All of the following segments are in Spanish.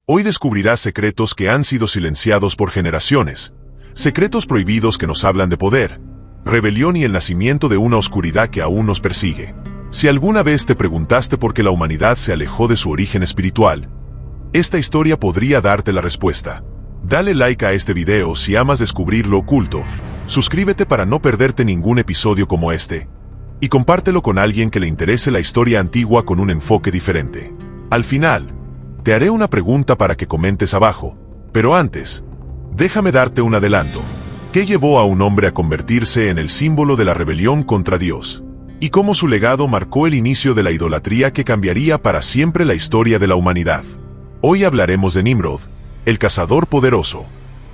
Hoy descubrirás secretos que han sido silenciados por generaciones, secretos prohibidos que nos hablan de poder, rebelión y el nacimiento de una oscuridad que aún nos persigue. Si alguna vez te preguntaste por qué la humanidad se alejó de su origen espiritual, esta historia podría darte la respuesta. Dale like a este video si amas descubrir lo oculto, suscríbete para no perderte ningún episodio como este, y compártelo con alguien que le interese la historia antigua con un enfoque diferente. Al final, te haré una pregunta para que comentes abajo, pero antes, déjame darte un adelanto. ¿Qué llevó a un hombre a convertirse en el símbolo de la rebelión contra Dios? Y cómo su legado marcó el inicio de la idolatría que cambiaría para siempre la historia de la humanidad. Hoy hablaremos de Nimrod, el cazador poderoso,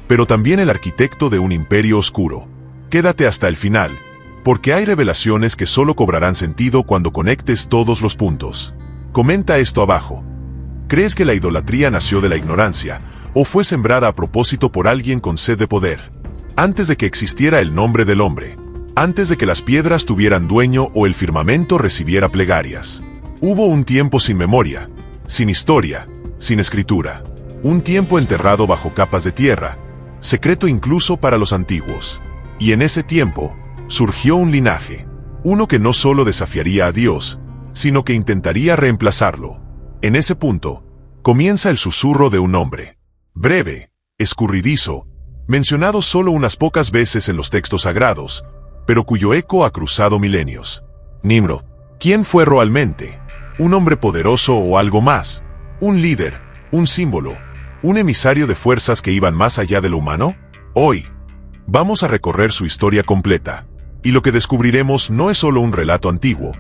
pero también el arquitecto de un imperio oscuro. Quédate hasta el final, porque hay revelaciones que solo cobrarán sentido cuando conectes todos los puntos. Comenta esto abajo. ¿Crees que la idolatría nació de la ignorancia, o fue sembrada a propósito por alguien con sed de poder? Antes de que existiera el nombre del hombre, antes de que las piedras tuvieran dueño o el firmamento recibiera plegarias, hubo un tiempo sin memoria, sin historia, sin escritura. Un tiempo enterrado bajo capas de tierra, secreto incluso para los antiguos. Y en ese tiempo, surgió un linaje, uno que no solo desafiaría a Dios, sino que intentaría reemplazarlo. En ese punto, comienza el susurro de un nombre. Breve, escurridizo, mencionado solo unas pocas veces en los textos sagrados, pero cuyo eco ha cruzado milenios. Nimrod. ¿Quién fue realmente? ¿Un hombre poderoso o algo más? ¿Un líder? ¿Un símbolo? ¿Un emisario de fuerzas que iban más allá de lo humano? Hoy, vamos a recorrer su historia completa, y lo que descubriremos no es solo un relato antiguo,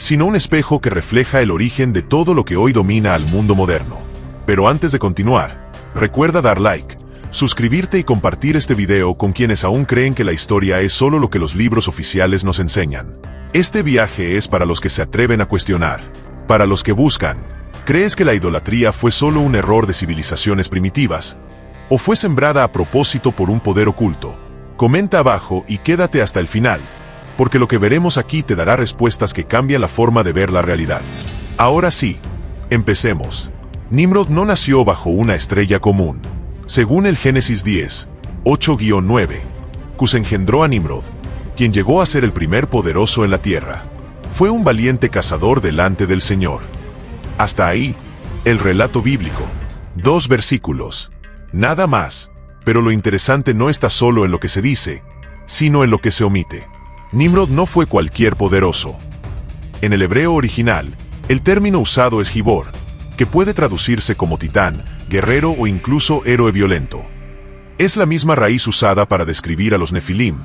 sino un espejo que refleja el origen de todo lo que hoy domina al mundo moderno. Pero antes de continuar, recuerda dar like, suscribirte y compartir este video con quienes aún creen que la historia es solo lo que los libros oficiales nos enseñan. Este viaje es para los que se atreven a cuestionar, para los que buscan. ¿Crees que la idolatría fue solo un error de civilizaciones primitivas? ¿O fue sembrada a propósito por un poder oculto? Comenta abajo y quédate hasta el final, porque lo que veremos aquí te dará respuestas que cambian la forma de ver la realidad. Ahora sí, empecemos. Nimrod no nació bajo una estrella común. Según el Génesis 10, 8-9, Cus engendró a Nimrod, quien llegó a ser el primer poderoso en la tierra. Fue un valiente cazador delante del Señor. Hasta ahí, el relato bíblico. 2 versículos. Nada más, pero lo interesante no está solo en lo que se dice, sino en lo que se omite. Nimrod no fue cualquier poderoso. En el hebreo original, el término usado es Gibor, que puede traducirse como titán, guerrero o incluso héroe violento. Es la misma raíz usada para describir a los Nefilim,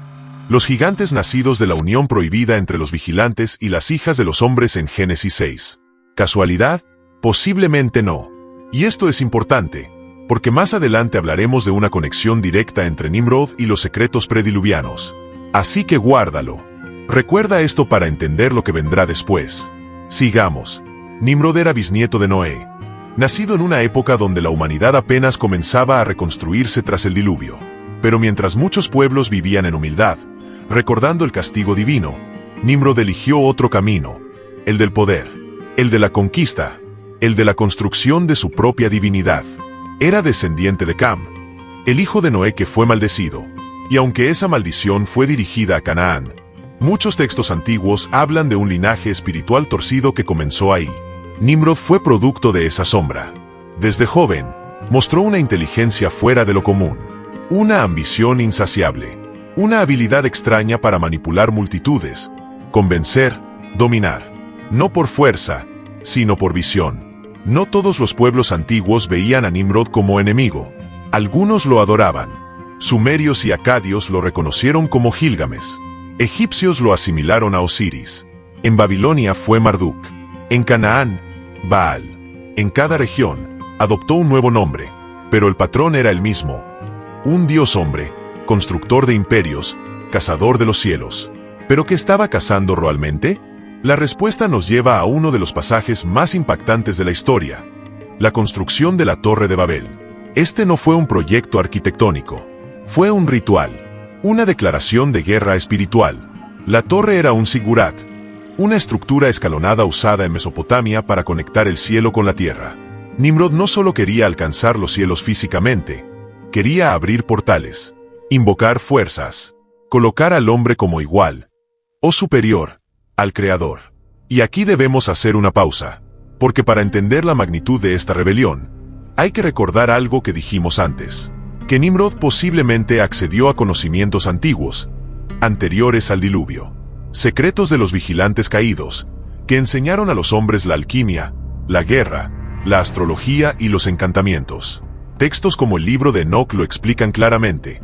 los gigantes nacidos de la unión prohibida entre los vigilantes y las hijas de los hombres en Génesis 6. ¿Casualidad? Posiblemente no. Y esto es importante, porque más adelante hablaremos de una conexión directa entre Nimrod y los secretos prediluvianos. Así que guárdalo. Recuerda esto para entender lo que vendrá después. Sigamos. Nimrod era bisnieto de Noé, nacido en una época donde la humanidad apenas comenzaba a reconstruirse tras el diluvio. Pero mientras muchos pueblos vivían en humildad, recordando el castigo divino, Nimrod eligió otro camino, el del poder, el de la conquista, el de la construcción de su propia divinidad. Era descendiente de Cam, el hijo de Noé que fue maldecido, y aunque esa maldición fue dirigida a Canaán, muchos textos antiguos hablan de un linaje espiritual torcido que comenzó ahí. Nimrod fue producto de esa sombra. Desde joven, mostró una inteligencia fuera de lo común, una ambición insaciable, una habilidad extraña para manipular multitudes, convencer, dominar, no por fuerza, sino por visión. No todos los pueblos antiguos veían a Nimrod como enemigo. Algunos lo adoraban. Sumerios y acadios lo reconocieron como Gilgamesh. Egipcios lo asimilaron a Osiris. En Babilonia fue Marduk. En Canaán, Baal. En cada región, adoptó un nuevo nombre, pero el patrón era el mismo. Un dios hombre, constructor de imperios, cazador de los cielos. ¿Pero qué estaba cazando realmente? La respuesta nos lleva a uno de los pasajes más impactantes de la historia, la construcción de la Torre de Babel. Este no fue un proyecto arquitectónico, fue un ritual, una declaración de guerra espiritual. La torre era un zigurat, una estructura escalonada usada en Mesopotamia para conectar el cielo con la tierra. Nimrod no solo quería alcanzar los cielos físicamente, quería abrir portales, invocar fuerzas, colocar al hombre como igual, o superior, al Creador. Y aquí debemos hacer una pausa, porque para entender la magnitud de esta rebelión, hay que recordar algo que dijimos antes, que Nimrod posiblemente accedió a conocimientos antiguos, anteriores al diluvio, secretos de los vigilantes caídos, que enseñaron a los hombres la alquimia, la guerra, la astrología y los encantamientos. Textos como el libro de Enoc lo explican claramente.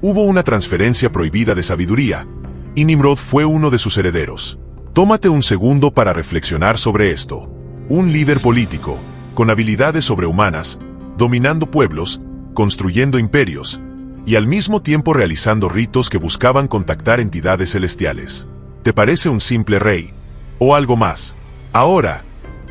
Hubo una transferencia prohibida de sabiduría, y Nimrod fue uno de sus herederos. Tómate un segundo para reflexionar sobre esto. Un líder político, con habilidades sobrehumanas, dominando pueblos, construyendo imperios, y al mismo tiempo realizando ritos que buscaban contactar entidades celestiales. ¿Te parece un simple rey? ¿O algo más? Ahora,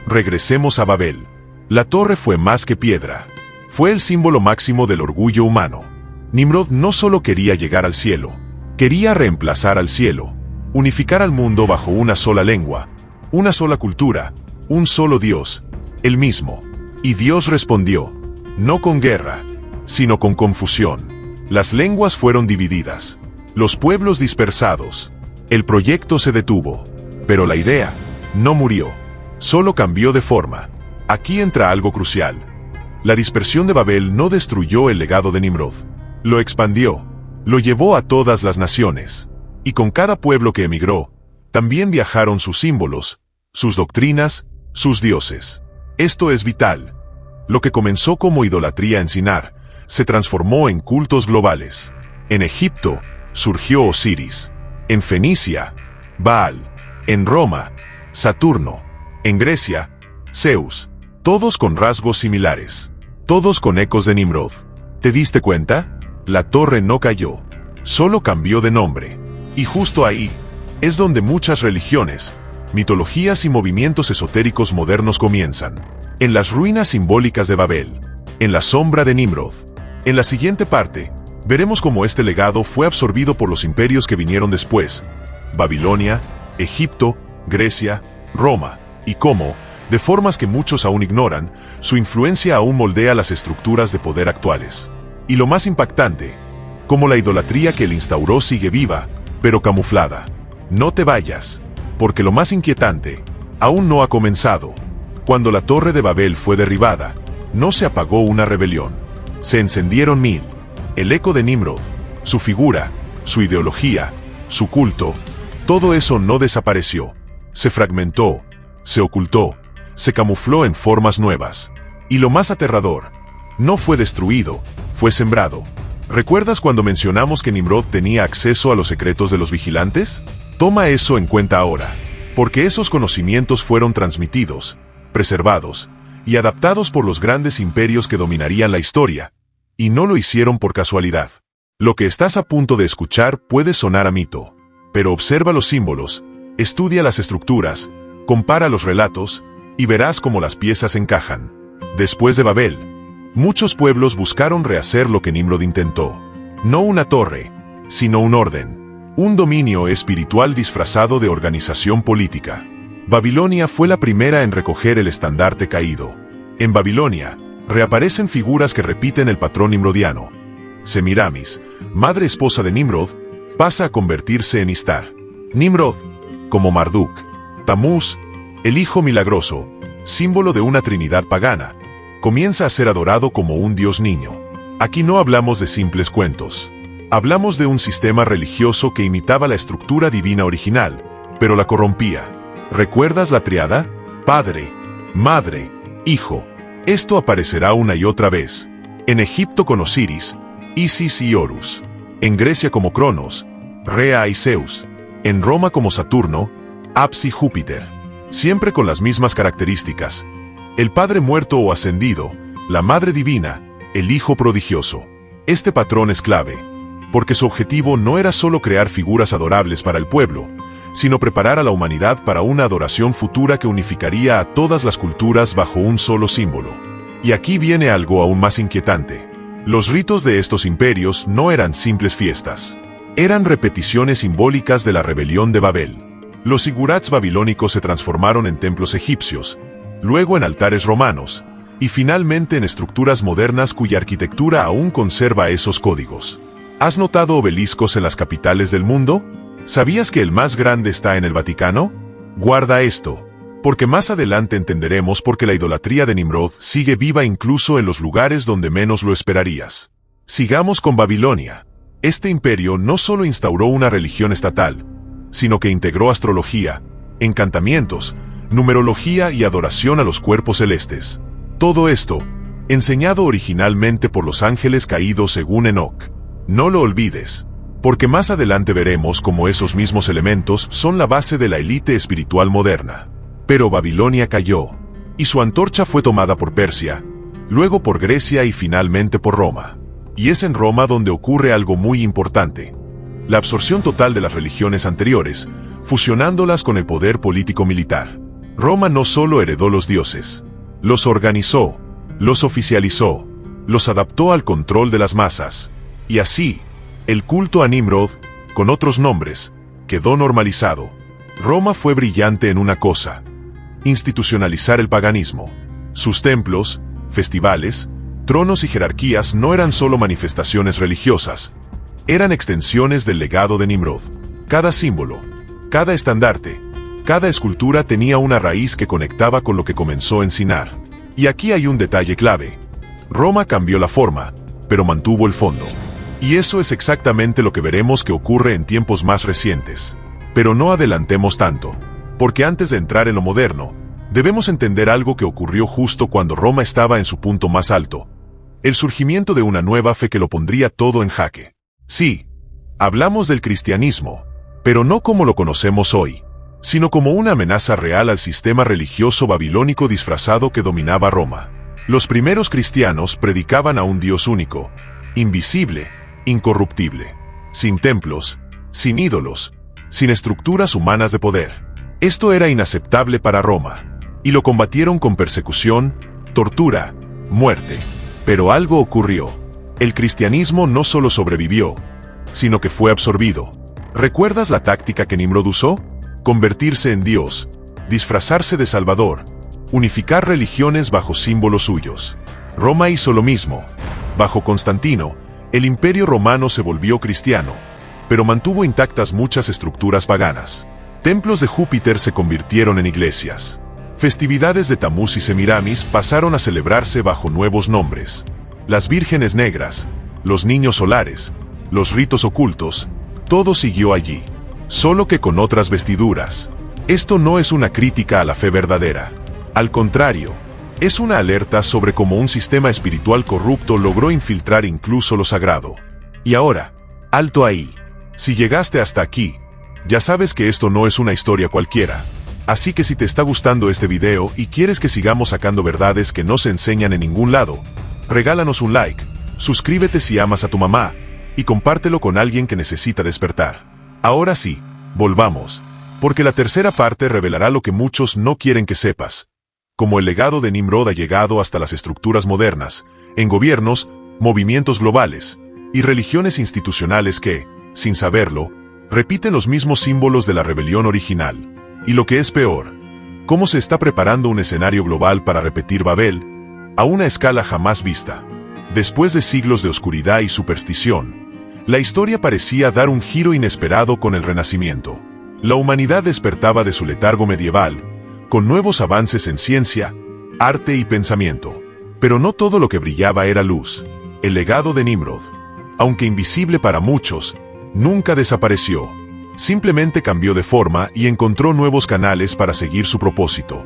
regresemos a Babel. La torre fue más que piedra. Fue el símbolo máximo del orgullo humano. Nimrod no solo quería llegar al cielo, quería reemplazar al cielo, unificar al mundo bajo una sola lengua, una sola cultura, un solo Dios, el mismo. Y Dios respondió, no con guerra, sino con confusión. Las lenguas fueron divididas, los pueblos dispersados. El proyecto se detuvo, pero la idea no murió, solo cambió de forma. Aquí entra algo crucial. La dispersión de Babel no destruyó el legado de Nimrod, lo expandió, lo llevó a todas las naciones, y con cada pueblo que emigró, también viajaron sus símbolos, sus doctrinas, sus dioses. Esto es vital. Lo que comenzó como idolatría en Sinar, se transformó en cultos globales. En Egipto, surgió Osiris. En Fenicia, Baal. En Roma, Saturno. En Grecia, Zeus. Todos con rasgos similares. Todos con ecos de Nimrod. ¿Te diste cuenta? La torre no cayó, solo cambió de nombre. Y justo ahí, es donde muchas religiones, mitologías y movimientos esotéricos modernos comienzan. En las ruinas simbólicas de Babel, en la sombra de Nimrod. En la siguiente parte, veremos cómo este legado fue absorbido por los imperios que vinieron después, Babilonia, Egipto, Grecia, Roma, y cómo, de formas que muchos aún ignoran, su influencia aún moldea las estructuras de poder actuales. Y lo más impactante, cómo la idolatría que él instauró sigue viva, pero camuflada. No te vayas, porque lo más inquietante, aún no ha comenzado. Cuando la torre de Babel fue derribada, no se apagó una rebelión. Se encendieron mil. El eco de Nimrod, su figura, su ideología, su culto, todo eso no desapareció. Se fragmentó, se ocultó, se camufló en formas nuevas. Y lo más aterrador, no fue destruido, fue sembrado. ¿Recuerdas cuando mencionamos que Nimrod tenía acceso a los secretos de los vigilantes? Toma eso en cuenta ahora, porque esos conocimientos fueron transmitidos, preservados y adaptados por los grandes imperios que dominarían la historia, y no lo hicieron por casualidad. Lo que estás a punto de escuchar puede sonar a mito, pero observa los símbolos, estudia las estructuras, compara los relatos, y verás cómo las piezas encajan. Después de Babel, muchos pueblos buscaron rehacer lo que Nimrod intentó. No una torre, sino un orden, un dominio espiritual disfrazado de organización política. Babilonia fue la primera en recoger el estandarte caído. En Babilonia, reaparecen figuras que repiten el patrón nimrodiano. Semiramis, madre esposa de Nimrod, pasa a convertirse en Istar. Nimrod, como Marduk. Tamuz, el hijo milagroso, símbolo de una trinidad pagana, comienza a ser adorado como un dios niño. Aquí no hablamos de simples cuentos. Hablamos de un sistema religioso que imitaba la estructura divina original, pero la corrompía. ¿Recuerdas la triada? Padre, Madre, Hijo. Esto aparecerá una y otra vez. En Egipto con Osiris, Isis y Horus. En Grecia como Cronos, Rea y Zeus. En Roma como Saturno, Apis y Júpiter. Siempre con las mismas características. El Padre muerto o ascendido, la Madre divina, el Hijo prodigioso. Este patrón es clave, porque su objetivo no era solo crear figuras adorables para el pueblo, sino preparar a la humanidad para una adoración futura que unificaría a todas las culturas bajo un solo símbolo. Y aquí viene algo aún más inquietante. Los ritos de estos imperios no eran simples fiestas. Eran repeticiones simbólicas de la rebelión de Babel. Los zigurats babilónicos se transformaron en templos egipcios, luego en altares romanos, y finalmente en estructuras modernas cuya arquitectura aún conserva esos códigos. ¿Has notado obeliscos en las capitales del mundo? ¿Sabías que el más grande está en el Vaticano? Guarda esto, porque más adelante entenderemos por qué la idolatría de Nimrod sigue viva incluso en los lugares donde menos lo esperarías. Sigamos con Babilonia. Este imperio no solo instauró una religión estatal, sino que integró astrología, encantamientos, numerología y adoración a los cuerpos celestes. Todo esto, enseñado originalmente por los ángeles caídos según Enoch. No lo olvides, porque más adelante veremos cómo esos mismos elementos son la base de la élite espiritual moderna. Pero Babilonia cayó, y su antorcha fue tomada por Persia, luego por Grecia y finalmente por Roma. Y es en Roma donde ocurre algo muy importante: la absorción total de las religiones anteriores, fusionándolas con el poder político-militar. Roma no solo heredó los dioses, los organizó, los oficializó, los adaptó al control de las masas. Y así, el culto a Nimrod, con otros nombres, quedó normalizado. Roma fue brillante en una cosa: institucionalizar el paganismo. Sus templos, festivales, tronos y jerarquías no eran solo manifestaciones religiosas, eran extensiones del legado de Nimrod. Cada símbolo, cada estandarte, cada escultura tenía una raíz que conectaba con lo que comenzó en Sinar. Y aquí hay un detalle clave: Roma cambió la forma, pero mantuvo el fondo. Y eso es exactamente lo que veremos que ocurre en tiempos más recientes. Pero no adelantemos tanto, porque antes de entrar en lo moderno, debemos entender algo que ocurrió justo cuando Roma estaba en su punto más alto: el surgimiento de una nueva fe que lo pondría todo en jaque. Sí, hablamos del cristianismo, pero no como lo conocemos hoy, sino como una amenaza real al sistema religioso babilónico disfrazado que dominaba Roma. Los primeros cristianos predicaban a un Dios único, invisible, incorruptible, sin templos, sin ídolos, sin estructuras humanas de poder. Esto era inaceptable para Roma, y lo combatieron con persecución, tortura, muerte. Pero algo ocurrió. El cristianismo no solo sobrevivió, sino que fue absorbido. ¿Recuerdas la táctica que Nimrod usó? Convertirse en Dios, disfrazarse de Salvador, unificar religiones bajo símbolos suyos. Roma hizo lo mismo. Bajo Constantino, el imperio romano se volvió cristiano, pero mantuvo intactas muchas estructuras paganas. Templos de Júpiter se convirtieron en iglesias. Festividades de Tamuz y Semiramis pasaron a celebrarse bajo nuevos nombres. Las vírgenes negras, los niños solares, los ritos ocultos, todo siguió allí, solo que con otras vestiduras. Esto no es una crítica a la fe verdadera. Al contrario, es una alerta sobre cómo un sistema espiritual corrupto logró infiltrar incluso lo sagrado. Y ahora, alto ahí. Si llegaste hasta aquí, ya sabes que esto no es una historia cualquiera. Así que si te está gustando este video y quieres que sigamos sacando verdades que no se enseñan en ningún lado, regálanos un like, suscríbete si amas a tu mamá, y compártelo con alguien que necesita despertar. Ahora sí, volvamos, porque la tercera parte revelará lo que muchos no quieren que sepas: cómo el legado de Nimrod ha llegado hasta las estructuras modernas, en gobiernos, movimientos globales, y religiones institucionales que, sin saberlo, repiten los mismos símbolos de la rebelión original. Y lo que es peor, cómo se está preparando un escenario global para repetir Babel, a una escala jamás vista. Después de siglos de oscuridad y superstición, la historia parecía dar un giro inesperado con el Renacimiento. La humanidad despertaba de su letargo medieval, con nuevos avances en ciencia, arte y pensamiento. Pero no todo lo que brillaba era luz. El legado de Nimrod, aunque invisible para muchos, nunca desapareció. Simplemente cambió de forma y encontró nuevos canales para seguir su propósito: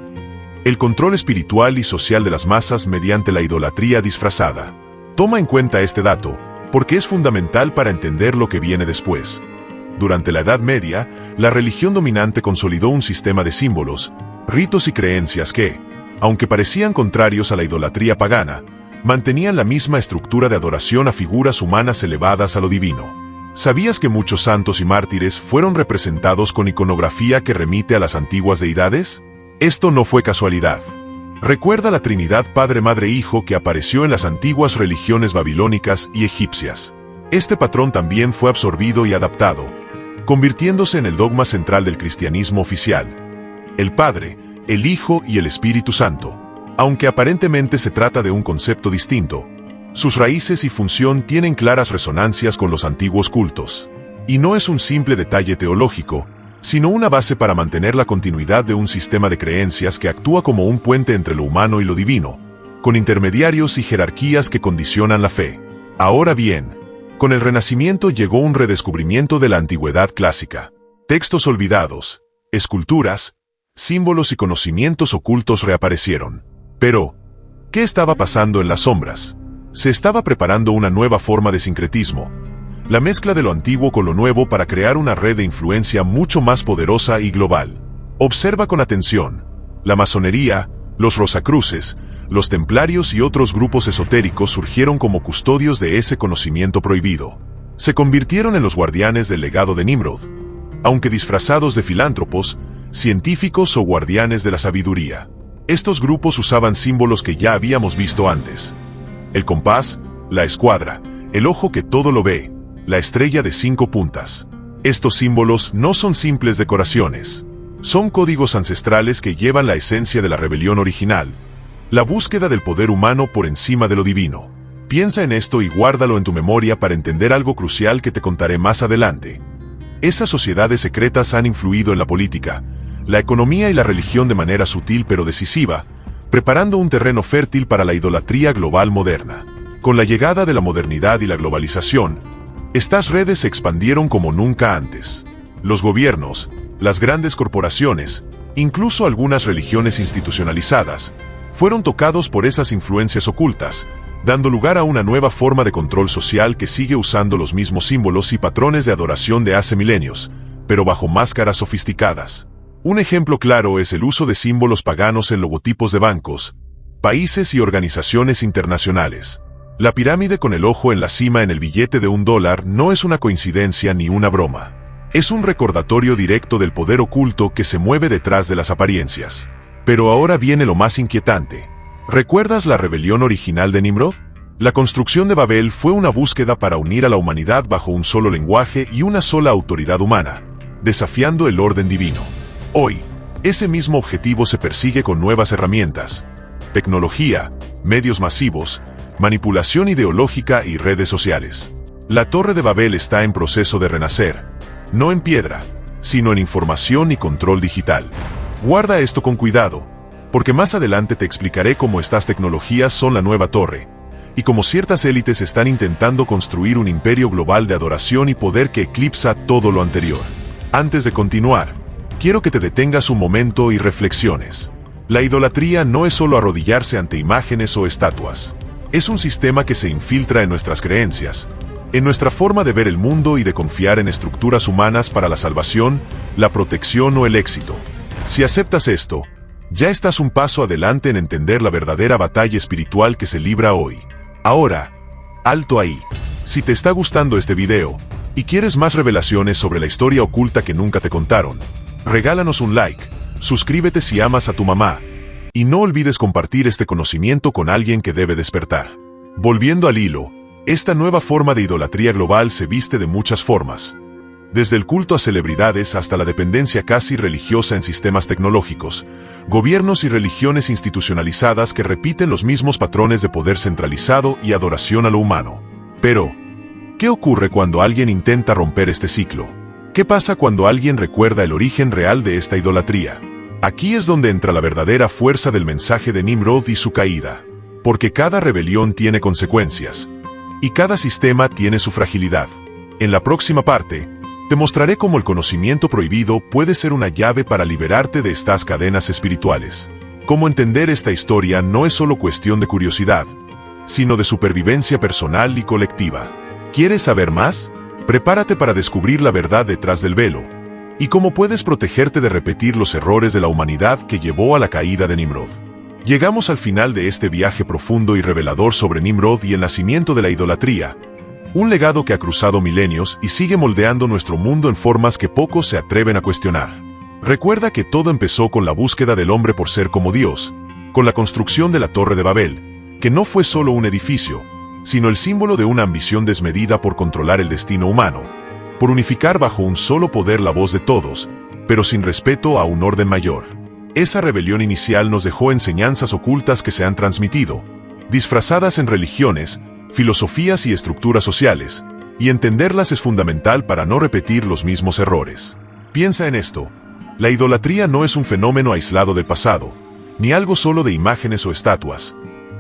el control espiritual y social de las masas mediante la idolatría disfrazada. Toma en cuenta este dato, porque es fundamental para entender lo que viene después. Durante la Edad Media, la religión dominante consolidó un sistema de símbolos, ritos y creencias que, aunque parecían contrarios a la idolatría pagana, mantenían la misma estructura de adoración a figuras humanas elevadas a lo divino. ¿Sabías que muchos santos y mártires fueron representados con iconografía que remite a las antiguas deidades? Esto no fue casualidad. Recuerda la Trinidad Padre, Madre, Hijo que apareció en las antiguas religiones babilónicas y egipcias. Este patrón también fue absorbido y adaptado, convirtiéndose en el dogma central del cristianismo oficial: el Padre, el Hijo y el Espíritu Santo. Aunque aparentemente se trata de un concepto distinto, sus raíces y función tienen claras resonancias con los antiguos cultos. Y no es un simple detalle teológico, sino una base para mantener la continuidad de un sistema de creencias que actúa como un puente entre lo humano y lo divino, con intermediarios y jerarquías que condicionan la fe. Ahora bien, con el Renacimiento llegó un redescubrimiento de la antigüedad clásica. Textos olvidados, esculturas, símbolos y conocimientos ocultos reaparecieron. Pero, ¿qué estaba pasando en las sombras? Se estaba preparando una nueva forma de sincretismo, la mezcla de lo antiguo con lo nuevo para crear una red de influencia mucho más poderosa y global. Observa con atención. La masonería, los rosacruces, los templarios y otros grupos esotéricos surgieron como custodios de ese conocimiento prohibido. Se convirtieron en los guardianes del legado de Nimrod, aunque disfrazados de filántropos, científicos o guardianes de la sabiduría. Estos grupos usaban símbolos que ya habíamos visto antes. El compás, la escuadra, el ojo que todo lo ve, la estrella de 5 puntas. Estos símbolos no son simples decoraciones. Son códigos ancestrales que llevan la esencia de la rebelión original, la búsqueda del poder humano por encima de lo divino. Piensa en esto y guárdalo en tu memoria para entender algo crucial que te contaré más adelante. Esas sociedades secretas han influido en la política, la economía y la religión de manera sutil pero decisiva, preparando un terreno fértil para la idolatría global moderna. Con la llegada de la modernidad y la globalización, estas redes se expandieron como nunca antes. Los gobiernos, las grandes corporaciones, incluso algunas religiones institucionalizadas, fueron tocados por esas influencias ocultas, dando lugar a una nueva forma de control social que sigue usando los mismos símbolos y patrones de adoración de hace milenios, pero bajo máscaras sofisticadas. Un ejemplo claro es el uso de símbolos paganos en logotipos de bancos, países y organizaciones internacionales. La pirámide con el ojo en la cima en el billete de $1 no es una coincidencia ni una broma. Es un recordatorio directo del poder oculto que se mueve detrás de las apariencias. Pero ahora viene lo más inquietante. ¿Recuerdas la rebelión original de Nimrod? La construcción de Babel fue una búsqueda para unir a la humanidad bajo un solo lenguaje y una sola autoridad humana, desafiando el orden divino. Hoy, ese mismo objetivo se persigue con nuevas herramientas: tecnología, medios masivos, manipulación ideológica y redes sociales. La Torre de Babel está en proceso de renacer, no en piedra, sino en información y control digital. Guarda esto con cuidado, porque más adelante te explicaré cómo estas tecnologías son la nueva torre, y cómo ciertas élites están intentando construir un imperio global de adoración y poder que eclipsa todo lo anterior. Antes de continuar, quiero que te detengas un momento y reflexiones. La idolatría no es solo arrodillarse ante imágenes o estatuas. Es un sistema que se infiltra en nuestras creencias, en nuestra forma de ver el mundo y de confiar en estructuras humanas para la salvación, la protección o el éxito. Si aceptas esto, ya estás un paso adelante en entender la verdadera batalla espiritual que se libra hoy. Ahora, alto ahí. Si te está gustando este video y quieres más revelaciones sobre la historia oculta que nunca te contaron, regálanos un like, suscríbete si amas a tu mamá, y no olvides compartir este conocimiento con alguien que debe despertar. Volviendo al hilo, esta nueva forma de idolatría global se viste de muchas formas. Desde el culto a celebridades hasta la dependencia casi religiosa en sistemas tecnológicos, gobiernos y religiones institucionalizadas que repiten los mismos patrones de poder centralizado y adoración a lo humano. Pero, ¿qué ocurre cuando alguien intenta romper este ciclo? ¿Qué pasa cuando alguien recuerda el origen real de esta idolatría? Aquí es donde entra la verdadera fuerza del mensaje de Nimrod y su caída. Porque cada rebelión tiene consecuencias, y cada sistema tiene su fragilidad. En la próxima parte, te mostraré cómo el conocimiento prohibido puede ser una llave para liberarte de estas cadenas espirituales. Cómo entender esta historia no es solo cuestión de curiosidad, sino de supervivencia personal y colectiva. ¿Quieres saber más? Prepárate para descubrir la verdad detrás del velo, y cómo puedes protegerte de repetir los errores de la humanidad que llevó a la caída de Nimrod. Llegamos al final de este viaje profundo y revelador sobre Nimrod y el nacimiento de la idolatría, un legado que ha cruzado milenios y sigue moldeando nuestro mundo en formas que pocos se atreven a cuestionar. Recuerda que todo empezó con la búsqueda del hombre por ser como Dios, con la construcción de la Torre de Babel, que no fue solo un edificio, sino el símbolo de una ambición desmedida por controlar el destino humano, por unificar bajo un solo poder la voz de todos, pero sin respeto a un orden mayor. Esa rebelión inicial nos dejó enseñanzas ocultas que se han transmitido, disfrazadas en religiones, filosofías y estructuras sociales, y entenderlas es fundamental para no repetir los mismos errores. Piensa en esto. La idolatría no es un fenómeno aislado del pasado, ni algo solo de imágenes o estatuas.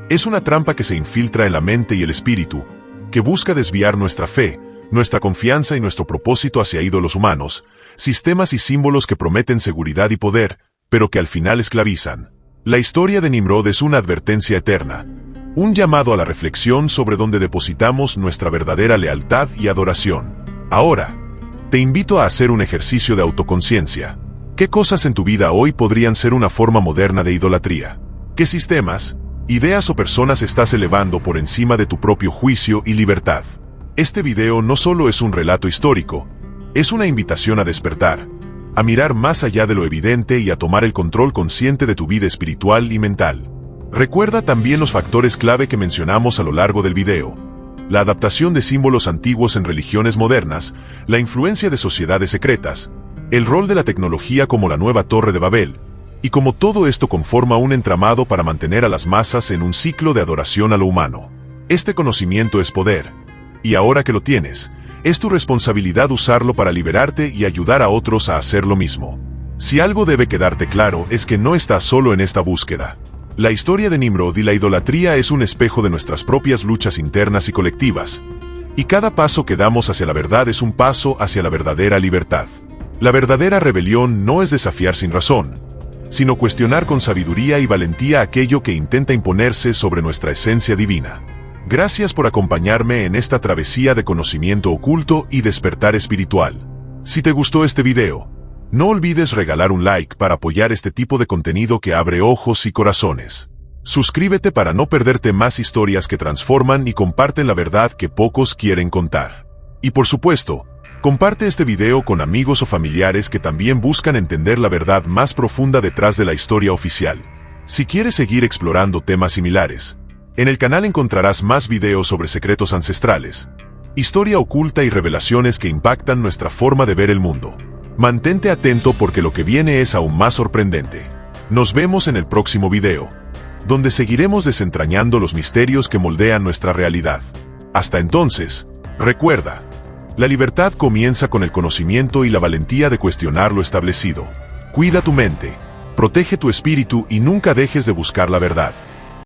Es una trampa que se infiltra en la mente y el espíritu, que busca desviar nuestra fe, nuestra confianza y nuestro propósito hacia ídolos humanos, sistemas y símbolos que prometen seguridad y poder, pero que al final esclavizan. La historia de Nimrod es una advertencia eterna, un llamado a la reflexión sobre dónde depositamos nuestra verdadera lealtad y adoración. Ahora, te invito a hacer un ejercicio de autoconciencia. ¿Qué cosas en tu vida hoy podrían ser una forma moderna de idolatría? ¿Qué sistemas, ideas o personas estás elevando por encima de tu propio juicio y libertad? Este video no solo es un relato histórico, es una invitación a despertar, a mirar más allá de lo evidente y a tomar el control consciente de tu vida espiritual y mental. Recuerda también los factores clave que mencionamos a lo largo del video. La adaptación de símbolos antiguos en religiones modernas, la influencia de sociedades secretas, el rol de la tecnología como la nueva Torre de Babel, y cómo todo esto conforma un entramado para mantener a las masas en un ciclo de adoración a lo humano. Este conocimiento es poder, y ahora que lo tienes, es tu responsabilidad usarlo para liberarte y ayudar a otros a hacer lo mismo. Si algo debe quedarte claro es que no estás solo en esta búsqueda. La historia de Nimrod y la idolatría es un espejo de nuestras propias luchas internas y colectivas, y cada paso que damos hacia la verdad es un paso hacia la verdadera libertad. La verdadera rebelión no es desafiar sin razón, sino cuestionar con sabiduría y valentía aquello que intenta imponerse sobre nuestra esencia divina. Gracias por acompañarme en esta travesía de conocimiento oculto y despertar espiritual. Si te gustó este video, no olvides regalar un like para apoyar este tipo de contenido que abre ojos y corazones. Suscríbete para no perderte más historias que transforman y comparten la verdad que pocos quieren contar. Y por supuesto, comparte este video con amigos o familiares que también buscan entender la verdad más profunda detrás de la historia oficial. Si quieres seguir explorando temas similares, en el canal encontrarás más videos sobre secretos ancestrales, historia oculta y revelaciones que impactan nuestra forma de ver el mundo. Mantente atento porque lo que viene es aún más sorprendente. Nos vemos en el próximo video, donde seguiremos desentrañando los misterios que moldean nuestra realidad. Hasta entonces, recuerda, la libertad comienza con el conocimiento y la valentía de cuestionar lo establecido. Cuida tu mente, protege tu espíritu y nunca dejes de buscar la verdad.